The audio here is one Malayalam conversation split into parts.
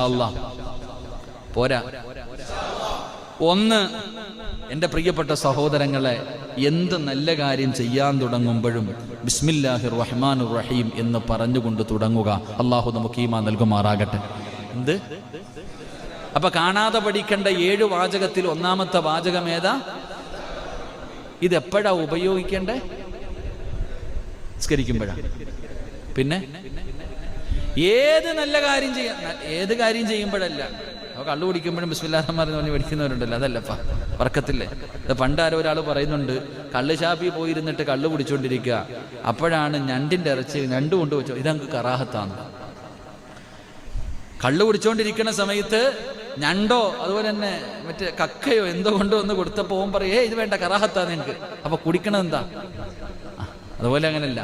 അല്ലാഹ് പോരാ. ഒന്ന്, എൻ്റെ പ്രിയപ്പെട്ട സഹോദരങ്ങളെ, എന്ത് നല്ല കാര്യം ചെയ്യാൻ തുടങ്ങുമ്പോഴും ബിസ്മില്ലാഹിർ റഹ്മാനിർ റഹീം എന്ന് പറഞ്ഞുകൊണ്ട് തുടങ്ങുക. അള്ളാഹു നമുക്ക് ഈമാൻ നൽകുമാറാകട്ടെ. എന്ത് അപ്പൊ കാണാതെ പഠിക്കേണ്ട 7 വാചകത്തിൽ ഒന്നാമത്തെ വാചകം ഏതാ? ഇതെപ്പോഴാ ഉപയോഗിക്കേണ്ടേ? സ്കരിക്കുമ്പോഴാ. പിന്നെ ഏത് നല്ല കാര്യം ചെയ്യാൻ, ഏത് കാര്യം ചെയ്യുമ്പോഴല്ല. കള്ളു കുടിക്കുമ്പോഴും ബിസ്മില്ലാഹിർ റഹ്മാനിർ റഹീം പഠിക്കുന്നവരുണ്ടല്ലോ, അതല്ലപ്പാ വർക്കത്തില്ലേ. പണ്ടാരോ ഒരാൾ പറയുന്നുണ്ട്, കള്ള് ഷാപ്പി പോയിരുന്നിട്ട് കള്ളു കുടിച്ചോണ്ടിരിക്കുക, അപ്പോഴാണ് ഞണ്ടിന്റെ ഇറച്ചി ഞണ്ട് കൊണ്ടുവച്ചോ, ഇതങ്ങ് കറാഹത്താണ്. കള്ളു കുടിച്ചോണ്ടിരിക്കുന്ന സമയത്ത് ഞണ്ടോ അതുപോലെ തന്നെ മറ്റേ കക്കയോ എന്തോ കൊണ്ടുവന്ന് കൊടുത്തപ്പോ ഓൻ പറയേ ഇത് വേണ്ട, കറാഹത്താ നിനക്ക്. അപ്പൊ കുടിക്കണത് എന്താ? അതുപോലെ അങ്ങനല്ല,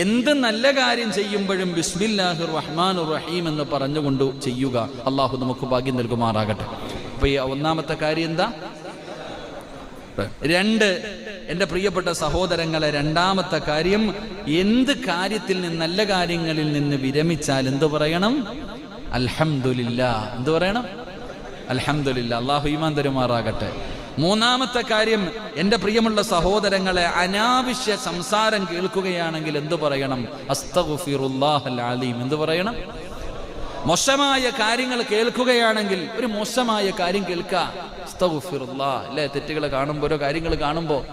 എന്ത് നല്ല കാര്യം ചെയ്യുമ്പോഴും ബിസ്മില്ലാഹിർ റഹ്മാനിർ റഹീം എന്ന് പറഞ്ഞുകൊണ്ട് ചെയ്യുക. അള്ളാഹു നമുക്ക് ഭാഗ്യം നൽകുമാറാകട്ടെ. അപ്പൊ ഈ ഒന്നാമത്തെ കാര്യം എന്താ? 2, എൻ്റെ പ്രിയപ്പെട്ട സഹോദരങ്ങളെ, രണ്ടാമത്തെ കാര്യം, എന്ത് കാര്യത്തിൽ നിന്ന്, നല്ല കാര്യങ്ങളിൽ നിന്ന് വിരമിച്ചാൽ എന്ത് പറയണം? അൽഹംദുലില്ലാ. എന്ത് പറയണം? അൽഹംദുലില്ലാ. അള്ളാഹു ഈമാൻ തരുമാറാകട്ടെ. മൂന്നാമത്തെ കാര്യം, എൻ്റെ പ്രിയമുള്ള സഹോദരങ്ങളെ, അനാവശ്യ സംസാരം കേൾക്കുകയാണെങ്കിൽ എന്ത് പറയണം? അസ്തഗ്ഫിറുല്ലാഹൽ അലീം. എന്ത് പറയണം? മോശമായ കാര്യങ്ങൾ കേൾക്കുകയാണെങ്കിൽ, ഒരു മോശമായ കാര്യം കേൾക്കുക, അസ്തഗ്ഫിറുല്ലാഹ്. അല്ലേ, തെറ്റുകൾ കാണുമ്പോൾ, ഓരോ കാര്യങ്ങൾ കാണുമ്പോൾ,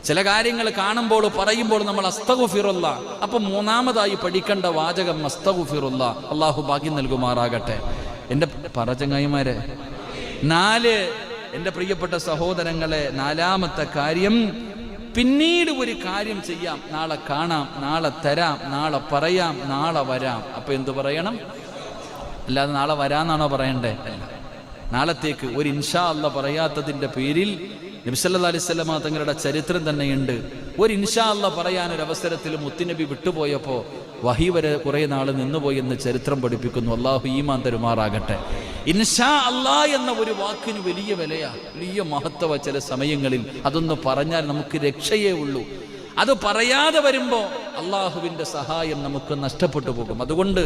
ചില കാര്യങ്ങൾ കാണുമ്പോൾ പറയുമ്പോൾ നമ്മൾ അസ്തഗ്ഫിറുല്ലാഹ്. അപ്പൊ മൂന്നാമതായി പഠിക്കേണ്ട വാചകം അസ്തഗ്ഫിറുല്ലാഹ്. അള്ളാഹു ഭാഗ്യം നൽകുമാറാകട്ടെ. എൻ്റെ പറചങ്ങായിമാരെ, 4, എൻ്റെ പ്രിയപ്പെട്ട സഹോദരങ്ങളെ, 4ാമത്തെ കാര്യം, പിന്നീട് ഒരു കാര്യം ചെയ്യാം, നാളെ കാണാം, നാളെ തരാം, നാളെ പറയാം, നാളെ വരാം. അപ്പൊ എന്തു പറയണം? അല്ലാതെ നാളെ വരാന്നാണോ പറയണ്ടേ? അല്ല, നാളത്തേക്ക് ഒരു ഇൻഷാ അല്ലാഹ് പറയാത്തതിൻ്റെ പേരിൽ നബി സല്ലല്ലാഹു അലൈഹി വസല്ലമ തങ്ങളുടെ ചരിത്രം തന്നെയുണ്ട്. ഒരു ഇൻഷാ അല്ലാഹ് പറയാനൊരവസരത്തിൽ മുത്തുനബി വിട്ടുപോയപ്പോൾ വഹി വരെ കുറെ നാൾ നിന്നുപോയി എന്ന് ചരിത്രം പഠിപ്പിക്കുന്നു. അള്ളാഹു ഈമാൻ തരുമാറാകട്ടെ. ഇൻഷാ അല്ലാഹ് എന്ന ഒരു വാക്കിന് വലിയ വിലയാ, വലിയ മഹത്വ. ചില സമയങ്ങളിൽ അതൊന്ന് പറഞ്ഞാൽ നമുക്ക് രക്ഷയേ ഉള്ളൂ. അത് പറയാതെ വരുമ്പോൾ അള്ളാഹുവിൻ്റെ സഹായം നമുക്ക് നഷ്ടപ്പെട്ടു പോകും. അതുകൊണ്ട്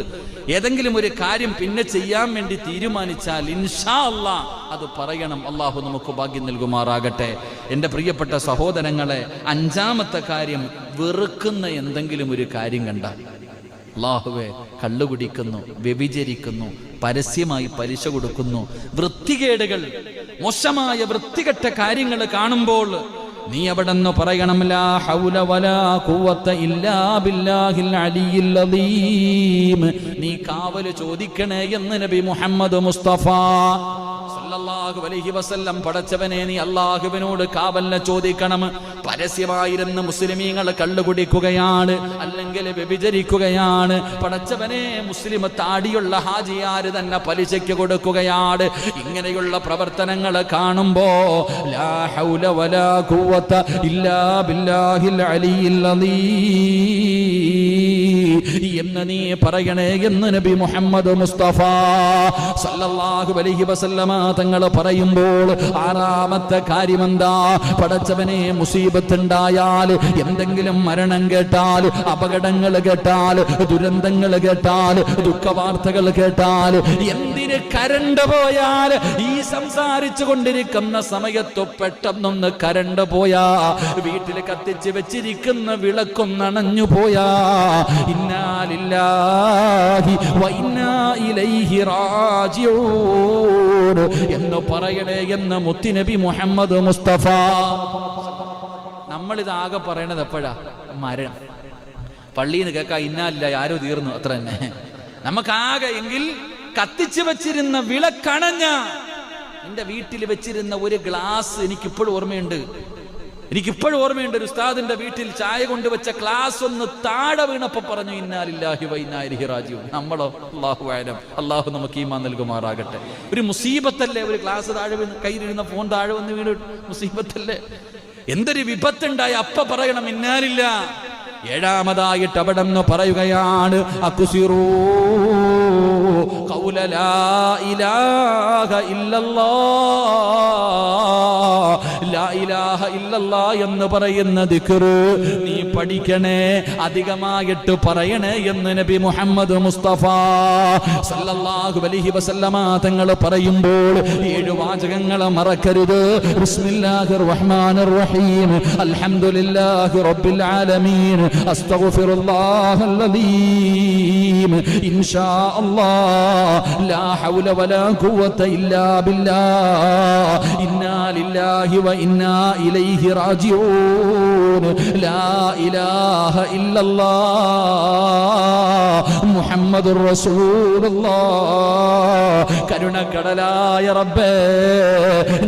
ഏതെങ്കിലും ഒരു കാര്യം പിന്നെ ചെയ്യാൻ വേണ്ടി തീരുമാനിച്ചാൽ ഇൻഷാ അല്ലാഹ് അത് പറയണം. അള്ളാഹു നമുക്ക് ഭാഗ്യം നൽകുമാറാകട്ടെ. എൻ്റെ പ്രിയപ്പെട്ട സഹോദരങ്ങളെ, 5ാമത്തെ കാര്യം, വെറുക്കുന്ന എന്തെങ്കിലും ഒരു കാര്യം കണ്ടാൽ, അല്ലാഹുവേ, കള്ളുകുടിക്കുന്നു, വ്യഭിചരിക്കുന്നു, പരസ്യമായി പലിശ കൊടുക്കുന്നു, വൃത്തികേടുകൾ, മോശമായ വൃത്തികെട്ട കാര്യങ്ങൾ കാണുമ്പോൾ നീ അവിടെ നിന്ന് പറയണം, ലാ ഹൗല വലാ ഖുവത ഇല്ലാ ബില്ലാഹിൽ അലിയിൽ അദീം. നീ കാവൽ ചോദിക്കണേ എന്ന് നബി മുഹമ്മദ് മുസ്തഫ സല്ലല്ലാഹു അലൈഹി വസല്ലം. പടച്ചവനെ, നീ അല്ലാഹുവിനോട് കാവലിനെ ചോദിക്കണം. പരസ്യമായിരുന്ന മുസ്ലിമീങ്ങൾ കള്ളുകുടിക്കുകയാണ്, അല്ലെങ്കിൽ വ്യഭിചരിക്കുകയാണ്. പടച്ചവനെ, മുസ്ലിം താടിയുള്ള ഹാജിയാര് തന്നെ പലിശയ്ക്ക് കൊടുക്കുകയാണ്. ഇങ്ങനെയുള്ള പ്രവർത്തനങ്ങൾ കാണുമ്പോ ലാ ഹൗല വലാ ഖുവത ഇല്ലാ ബില്ലാഹിൽ അലിയിൽ അദീം എന്ന് നീ പറയണേ എന്ന് നബി മുഹമ്മദ് മുസ്തഫ സല്ലല്ലാഹു അലൈഹി വസല്ലമ തങ്ങൾ പറയുമ്പോൾ 6ാമത്തെ കാര്യം എന്താ? പടച്ചവനെ, മുസീബത്തുണ്ടായാൽ, എന്തെങ്കിലും മരണം കേട്ടാൽ, അപകടങ്ങൾ കേട്ടാൽ, ദുരന്തങ്ങൾ കേട്ടാൽ, ദുഃഖവാർത്തകൾ കേട്ടാൽ, എന്തിന് കരണ്ട് പോയാൽ, ഈ സംസാരിച്ചു കൊണ്ടിരിക്കുന്ന സമയത്ത് പെട്ടെന്നൊന്ന് കരണ്ട് പോയാ, വീട്ടിൽ കത്തിച്ച് വെച്ചിരിക്കുന്ന വിളക്കും നനഞ്ഞു പോയാ, ഇന്നാ ലില്ലാഹി വ ഇന്നാ ഇലൈഹി റാജിഊൻ എന്ന് പറയണേ എന്ന് മുത്തുനബി മുഹമ്മദ് മുസ്തഫ. നമ്മളിതാകെ പറയണത് എപ്പോഴാ? മരണം. പള്ളിയിൽ നിന്ന് കേൾക്കാ ഇന്നാ ലില്ലാഹി, ആരോ തീർന്നു, അത്ര തന്നെ. നമുക്കാകെ എങ്കിൽ കത്തിച്ചു വെച്ചിരുന്ന വിളക്കണഞ്ഞ, എന്റെ വീട്ടിൽ വെച്ചിരുന്ന ഒരു ഗ്ലാസ് എനിക്കിപ്പോഴും ഓർമ്മയുണ്ട്. ഒരു ഉസ്താദിന്റെ വീട്ടിൽ ചായ കൊണ്ടുവച്ച ഗ്ലാസ് ഒന്ന് താഴെ വീണപ്പോ പറഞ്ഞു, ഇന്നാ ലില്ലാഹി വ ഇന്നാ ഇലൈഹി റാജിഊൻ. നമ്മളോ? അല്ലാഹു അഅലം. അല്ലാഹു നമുക്ക് ഈമാൻ നൽകുമാറാകട്ടെ. ഒരു മുസീബത്തല്ലേ, ഒരു ഗ്ലാസ് താഴെ വീണ്, കയ്യിലിരുന്ന ഫോൺ താഴെ വന്ന് വീണ്, മുസീബത്തല്ലേ? എന്തൊരു വിപത്തുണ്ടായി അപ്പ പറയണം ഇന്നാ ലില്ലാഹി. 7ാമതായിട്ട് അവിടെ നിന്ന് പറയുകയാണ്, അക്സിറൂ ഖൗല ലാ ഇലാഹ ഇല്ലല്ലാഹ്. ലാ ഇലാഹ ഇല്ലല്ലാഹ് എന്ന് പറയുന്ന ദിക്ർ നീ പഠിക്കണേ, അധികമായിട്ട് പറയണേ എന്ന് നബി മുഹമ്മദ് മുസ്തഫ സല്ലല്ലാഹു അലൈഹി വസല്ലമ തങ്ങൾ പറയുമ്പോൾ 7 വാചകങ്ങൾ മറക്കരുത്. ബിസ്മില്ലാഹിർ റഹ്മാനിർ റഹീം, അൽഹംദുലില്ലാഹി റബ്ബിൽ ആലമീൻ, അസ്തഗ്ഫിറുല്ലാഹൽ അലീം, ഇൻഷാ അല്ലാഹ് ലാ ഹൗല വലാ ഖുവത ഇല്ലാ ബില്ലാഹ്, ഇന്നാ ലില്ലാഹി വ ഇന്നാ ഇലൈഹി റാജിഊൻ, ലാ ഇലാഹ ഇല്ലല്ലാഹ് മുഹമ്മദുർ റസൂലുള്ളാഹ്. കരുണക്കടലായ റബ്ബേ,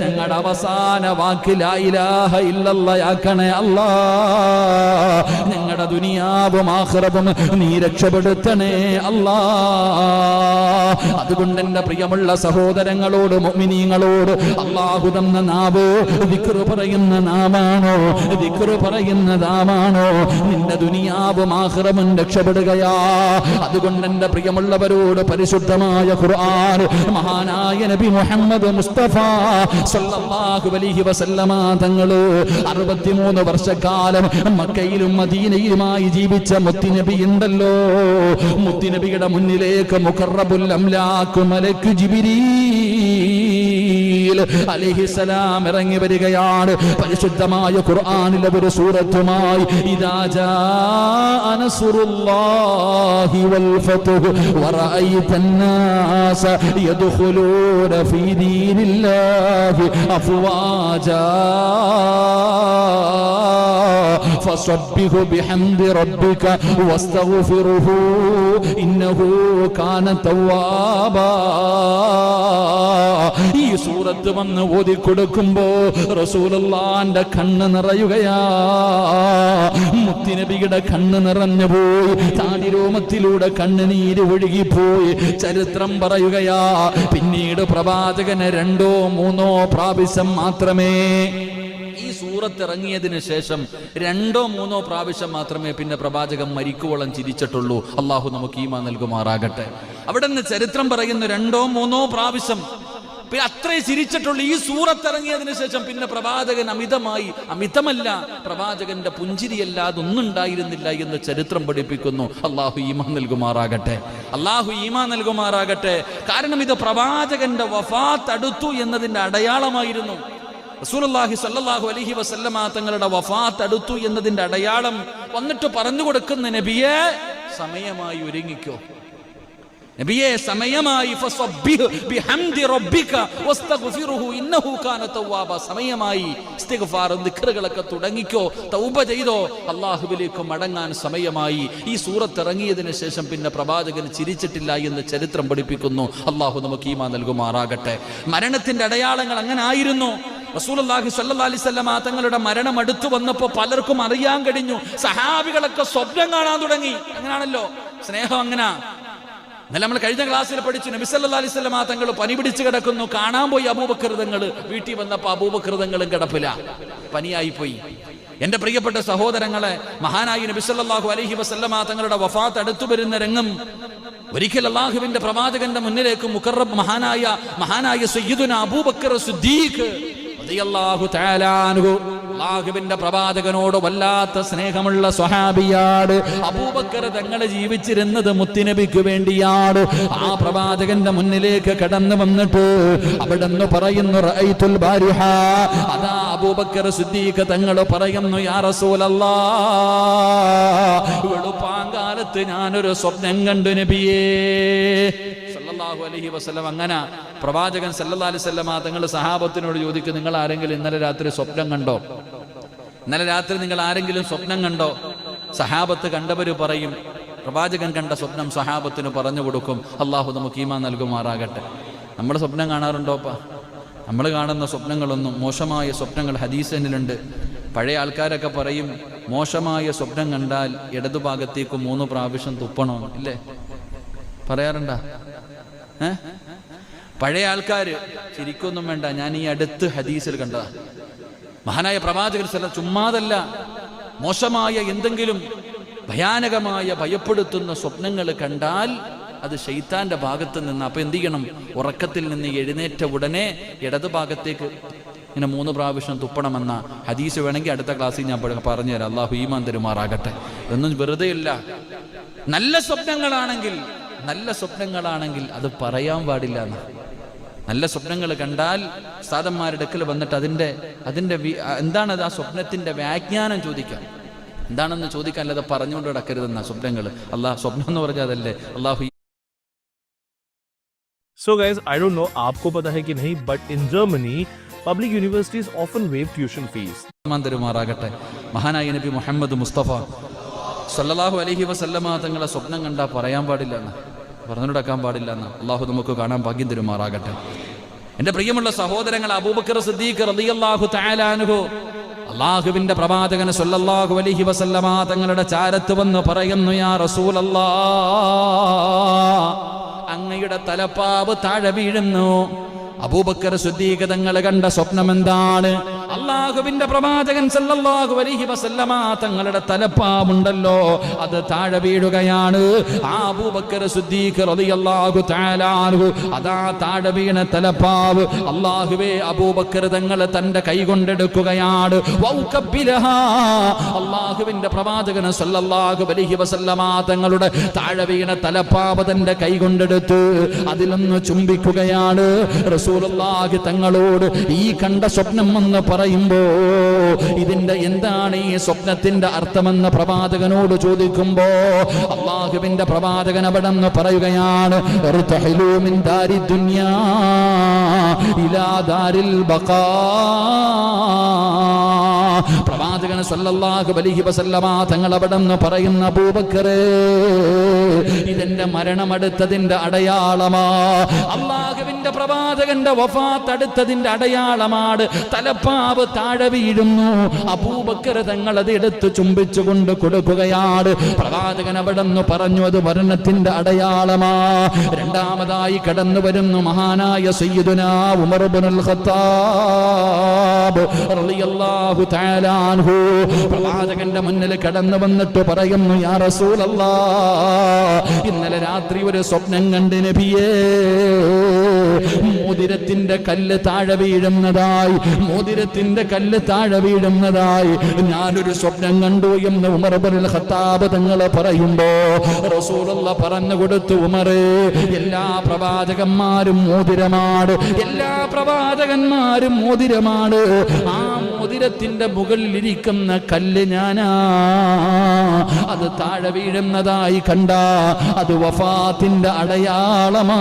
ഞങ്ങളുടെ അവസാന വാക്ക് ലാ ഇലാഹ ഇല്ലല്ലാഹ് ആക്കണേ അല്ലാഹ്. ഞങ്ങളുടെ ദുനിയാവും ആഖിറവും നീ രക്ഷപ്പെടുത്തണേ അല്ലാഹ്. അതുകൊണ്ട് എൻ്റെ പ്രിയമുള്ള സഹോദരങ്ങളോട്, മുഅ്മിനീങ്ങളോട്, അല്ലാഹു തന്ന നാവ് ദിക്ർ പറയുന്ന നാമാണോ, ദിക്ർ പറയുന്ന നാമാണോ, നിന്റെ ദുനിയാവും ആഖിറവും രക്ഷപ്പെടുകയാ. അതുകൊണ്ട് എൻ്റെ പ്രിയമുള്ളവരോട് പരിശുദ്ധമായ ഖുർആൻ, മഹാനായ നബി മുഹമ്മദ് മുസ്തഫ സല്ലല്ലാഹു അലൈഹി വസല്ലമ തങ്ങള് 63 വർഷക്കാലം മക്കയിലും മദീനയിലുമായി ജീവിച്ച മുത്തുനബി ഉണ്ടല്ലോ, മുത്തുനബിയുടെ മുന്നിലേക്ക് മുഖറബുൽ അംലാഖ് മലക്ക് ജിബ്രീൽ അലൈഹിസ്സലാം ഇറങ്ങി വരികയാണ്. പരിശുദ്ധമായ ഖുർആനിലെ ഒരു സൂറത്തുമായി ഇദാ ജാഅ നസ്റുല്ലാഹി വൽ ഫത്ഹു വറഅയ്തൻ നാസ യദ്ഖുലൂന ഫീ ദീനില്ലാഹി അഫ്വാജാ ഫസബ്ബിഹു ബിഹംദി റബ്ബിക വസ്തഗ്ഫിറുഹു ഇന്നഹു കാന തവ്വാബാ. ഈ സൂറത്ത് വന്ന് ഓതിക്കൊടുക്കുമ്പോ റസൂലുള്ളാന്റെ കണ്ണ് നിറയുകയാ, മുത്തുനബിയുടെ കണ്ണ് നിറഞ്ഞു പോയി, താടിരോമത്തിലൂടെ കണ്ണുനീര് ഒഴുകിപ്പോയി. ചരിത്രം പറയുകയാ, പിന്നീട് പ്രവാചകന് 2 or 3 പ്രാവശ്യം മാത്രമേ, ഈ സൂറത്ത് ഇറങ്ങിയതിനു ശേഷം 2 or 3 പ്രാവശ്യം മാത്രമേ പിന്നെ പ്രവാചകൻ മരിക്കുവോളം ചിരിച്ചിട്ടുള്ളൂ. അള്ളാഹു നമുക്ക് ഈമാൻ നൽകുമാറാകട്ടെ. അവിടെ നിന്ന് ചരിത്രം പറയുന്നു 2 or 3 പ്രാവശ്യം അത്രേ ചിരിച്ചിട്ടുള്ളൂ. ഈ സൂറത്ത് ഇറങ്ങിയതിനു ശേഷം പിന്നെ പ്രവാചകൻ അമിതമല്ല, പ്രവാചകന്റെ പുഞ്ചിരിയല്ലാതെ ഒന്നും ഉണ്ടായിരുന്നില്ല എന്ന് ചരിത്രം പഠിപ്പിക്കുന്നു. അള്ളാഹു ഈമാൻ നൽകുമാറാകട്ടെ, അള്ളാഹു ഈമാൻ നൽകുമാറാകട്ടെ. കാരണം ഇത് പ്രവാചകന്റെ വഫാത്ത് അടുത്തു എന്നതിന്റെ അടയാളമായിരുന്നു. റസൂലുള്ളാഹി സ്വല്ലല്ലാഹു അലൈഹി വസല്ലമ തങ്ങളുടെ വഫാത്ത് അടുത്തു എന്നതിന്റെ അടയാളം വന്നിട്ട് പറഞ്ഞു കൊടുക്കുന്ന നബിയെ, സമയമായി ഒരുങ്ങിക്കോ, നബിയെ സമയമായി, ഫസബ്ബിഹ് ബിഹംദി റബ്ബിക വസ്തഗ്ഫിറുഹു ഇന്നഹു കാന തവ്വാബ, സമയമായി, ഇസ്തിഗ്ഫാർ ദിക്റുകളൊക്കെ തുടങ്ങിക്കോ, തൗബ ചെയ്തോ, അല്ലാഹുവിലേക്ക് മടങ്ങാൻ സമയമായി. ഈ സൂറത്ത് ഇറങ്ങിയതിനു ശേഷം പിന്നെ പ്രവാചകൻ ചിരിച്ചിട്ടില്ല എന്ന് ചരിത്രം പഠിപ്പിക്കുന്നു. അല്ലാഹു നമുക്ക് ഈമാൻ നൽകുമാറാകട്ടെ. മരണത്തിന്റെ അടയാളങ്ങൾ അങ്ങനെ ആയിരുന്നു. റസൂലുള്ളാഹി സ്വല്ലല്ലാഹു അലൈഹി വസല്ലം തങ്ങളുടെ മരണം അടുത്തു വന്നപ്പോൾ പലർക്കും അറിയാൻ കഴിഞ്ഞു. സഹാബികളൊക്കെ സ്വപ്നം കാണാൻ തുടങ്ങി. അങ്ങനാണല്ലോ സ്നേഹം, അങ്ങനെ. എന്നാലും നമ്മൾ കഴിഞ്ഞ ക്ലാസ്സിൽ പഠിച്ചു, നബി സല്ലല്ലാഹു അലൈഹി വസല്ലം തങ്ങൾ പനി പിടിച്ച് കിടക്കുന്നു. കാണാൻ പോയി അബൂബക്കർ തങ്ങൾ. വീട്ടിൽ വന്നപ്പോൾ അബൂബക്കർ തങ്ങളും കിടപ്പില്ല, പനിയായിപ്പോയി. എന്റെ പ്രിയപ്പെട്ട സഹോദരങ്ങളെ, മഹാനായ നബി സല്ലല്ലാഹു അലൈഹി വസല്ലം തങ്ങളുടെ വഫാത്ത് അടുത്തു വരുന്ന രംഗം ഒരിക്കൽ അല്ലാഹുവിന്റെ പ്രവാചകന്റെ മുന്നിലേക്ക് മുഖറബ് മഹാനായ സയ്യിദുനാ അബൂബക്കർ സിദ്ദീഖ് റളിയല്ലാഹു തആല അൻഹു, അല്ലാഹുവിന്റെ പ്രവാചകനോട് വല്ലാത്ത സ്നേഹമുള്ള സ്വഹാബിയാണ്. അബൂബക്കർ തങ്ങൾ ജീവിച്ചിരുന്നത് മുത്തുനബിക്ക് വേണ്ടിയാണ്. ആ പ്രവാചകന്റെ മുന്നിലേക്ക് കടന്നു വന്നിട്ട് അവിടെന്ന് പറയുന്നു, റഅയ്തുൽ ബാരിഹ, അതാ അബൂബക്കർ സിദ്ദീഖ് തങ്ങൾ പറയുന്നു, യാ റസൂലല്ലാഹ്, വെളുപ്പാങ്കാലത്ത് ഞാനൊരു സ്വപ്നം കണ്ടു നബിയേ സല്ലല്ലാഹു അലൈഹി വസല്ലം. അങ്ങനെ പ്രവാചകൻ സല്ലല്ലാഹു അലൈഹി വസല്ലം തങ്ങൾ സഹാബത്തിനോട് ചോദിക്കും, നിങ്ങൾ ആരെങ്കിലും ഇന്നലെ രാത്രി സ്വപ്നം കണ്ടോ? ഇന്നലെ രാത്രി നിങ്ങൾ ആരെങ്കിലും സ്വപ്നം കണ്ടോ? സഹാബത്ത് കണ്ടവര് പറയും, പ്രവാചകൻ കണ്ട സ്വപ്നം സഹാബത്തിന് പറഞ്ഞു കൊടുക്കും. അള്ളാഹു നമുക്ക് ഈമാൻ നൽകുമാറാകട്ടെ. നമ്മൾ സ്വപ്നം കാണാറുണ്ടോപ്പാ? നമ്മൾ കാണുന്ന സ്വപ്നങ്ങളൊന്നും മോശമായ സ്വപ്നങ്ങൾ ഹദീസിലുണ്ട്. പഴയ ആൾക്കാരൊക്കെ പറയും, മോശമായ സ്വപ്നം കണ്ടാൽ ഇടതുഭാഗത്തേക്ക് 3 പ്രാവശ്യം തുപ്പണോ, ഇല്ലേ? പറയാറുണ്ടാ? പഴയ ആൾക്കാര് ശരിക്കൊന്നും വേണ്ട. ഞാൻ ഈ അടുത്ത് ഹദീസിൽ കണ്ടതാ. മഹാനായ പ്രവാചകൻ ചുമ്മാതല്ല, മോശമായ എന്തെങ്കിലും ഭയാനകമായ ഭയപ്പെടുത്തുന്ന സ്വപ്നങ്ങൾ കണ്ടാൽ അത് ശൈത്താന്റെ ഭാഗത്ത് നിന്ന്. അപ്പൊ എന്ത് ചെയ്യണം? ഉറക്കത്തിൽ നിന്ന് എഴുന്നേറ്റ ഉടനെ ഇടതു ഭാഗത്തേക്ക് ഇങ്ങനെ 3 പ്രാവശ്യം തുപ്പണമെന്ന ഹദീസ് വേണമെങ്കിൽ അടുത്ത ക്ലാസ്സിൽ ഞാൻ പറഞ്ഞുതരാം. അള്ളാഹു ഈമാൻ തരുമാറാകട്ടെ. ഇതൊന്നും വെറുതെ ഇല്ല. നല്ല സ്വപ്നങ്ങളാണെങ്കിൽ അത് പറയാൻ പാടില്ല എന്ന്. നല്ല സ്വപ്നങ്ങൾ കണ്ടാൽ ഉസ്താദന്മാരുടെ അടുക്കൽ വന്നിട്ട് അതിന്റെ എന്താണത്, ആ സ്വപ്നത്തിന്റെ വ്യാഖ്യാനം ചോദിക്കാം. എന്താണെന്ന് ചോദിക്കാൻ, അല്ലാതെ പറഞ്ഞുകൊണ്ട് കിടക്കരുതെന്ന സ്വപ്നങ്ങൾ. സ്വപ്നം എന്ന് പറഞ്ഞാൽ അതല്ലേ അള്ളാഹു. So guys, I don't know आपको पता है कि नहीं, but in Germany public universities often waive tuition fees. തരുമാറാകട്ടെ. മഹാനായ നബി മുഹമ്മദ് മുസ്തഫ സല്ലല്ലാഹു അലൈഹി വസല്ലമ തങ്ങളെ സ്വപ്നം കണ്ടാൽ പറയാൻ പാടില്ല എന്ന്, പറഞ്ഞുകൊടുക്കാൻ പാടില്ല എന്ന് അള്ളാഹു നമുക്ക് കാണാൻ ഭാഗ്യം തരുമാറാകട്ടെ. എൻ്റെ പ്രിയമുള്ള സഹോദരങ്ങൾ, അബൂബക്കർ സിദ്ദീഖ് റളിയല്ലാഹു തആല അൻഹു അള്ളാഹുവിന്റെ പ്രവാചകൻ സല്ലല്ലാഹു അലൈഹി വസല്ലമ തങ്ങളുടെ ചാരത്ത് വന്ന് പറയുന്നു, യാ റസൂലല്ലാഹ്, അങ്ങയുടെ തലപ്പാവ് താഴെ വീഴുന്നു. അബൂബക്കർ സിദ്ദീഖ് തങ്ങൾ കണ്ട സ്വപ്നം എന്താണ്? അള്ളാഹുവിന്റെ പ്രവാചകൻ സല്ലല്ലാഹു അലൈഹി വസല്ലമ തങ്ങളുടെ തലപ്പാവുണ്ടല്ലോ, അത് താഴെ വീഴുകയാണ്. ആ അബൂബക്കർ സിദ്ദീഖ് റളിയല്ലാഹു തആല അൻഹു അതാ താഴെ വീണ തലപ്പാവ് അള്ളാഹുവേ അബൂബക്കർ തങ്ങൾ തന്റെ കൈ കൊണ്ടെടുക്കുകയാണ്. അള്ളാഹുവിന്റെ പ്രവാചകൻ സല്ലല്ലാഹു അലൈഹി വസല്ലമ തങ്ങളുടെ താഴെ വീണ തലപ്പാവ് തന്റെ കൈ കൊണ്ടെടുത്ത് അതിലൊന്ന് ചുംബിക്കുകയാണ്. റസൂലുള്ളാഹി തങ്ങളോട് ഈ കണ്ട സ്വപ്നം എന്ന് പറയുമ്പോ ഇതിന്റെ എന്താണ് ഈ സ്വപ്നത്തിന്റെ അർത്ഥമെന്ന് പ്രവാചകനോട് ചോദിക്കുമ്പോ അള്ളാഹുവിന്റെ പ്രവാചകൻ അവിടെ നിന്ന് പറയുകയാണ്, ഇർതഹിലൂ മിൻ ദാരി ദുനിയാ ഇലാ ദാരിൽ ബഖാ. പ്രവാചകൻ സല്ലല്ലാഹു അലൈഹി വസല്ലമ തങ്ങൾ അവിടെ നിന്ന് പറയുന്ന, അബൂബക്കറേ, ഇതെന്റെ മരണം അടുത്തതിന്റെ അടയാളമാ. അള്ളാഹുവിന്റെ പ്രവാചകന്റെ വഫാത്ത് അടുത്തതിന്റെ അടയാളമാണ്. തലപ്പാവ് താഴെ വീഴുന്നു. അബൂബക്കർ തങ്ങൾ അത് എടുത്ത് ചുംബിച്ചുകൊണ്ട് കൊടുക്കുകയാണ്. പ്രവാചകൻ അവിടെ നിന്ന് പറഞ്ഞു, അത് മരണത്തിന്റെ അടയാളമാ. രണ്ടാമതായി കടന്നു വരുന്നു മഹാനായ സയ്യിദുനാ ഉമർ ഇബ്നുൽ ഖത്താബ് റളിയല്ലാഹു തആല അൻഹു. പ്രവാചകന്റെ മുന്നിൽ കടന്നു വന്നിട്ട് പറയുന്നു, യാ റസൂലല്ലാഹ്, ഇന്നലെ രാത്രി ഒരു സ്വപ്നം കണ്ട് നബിയേ, മോതിരത്തിന്റെ കല്ല് താഴെ വീഴുന്നതായി ഞാനൊരു സ്വപ്നം കണ്ടു എന്ന് ഉമർ ഇബ്നുൽ ഖത്താബ് തങ്ങൾ പറയുമ്പോ റസൂലുള്ളാഹി പറഞ്ഞു കൊടുത്തു, ഉമറേ, എല്ലാ പ്രവാചകന്മാരും മോതിരമാണ്. ആ മോതിരത്തിന്റെ മുകളിൽ ഇരിക്കുന്ന കല്ല് ഞാനാ. അത് താഴെ വീഴുന്നതായി കണ്ട അത് വഫാത്തിന്റെ അടയാളമാ.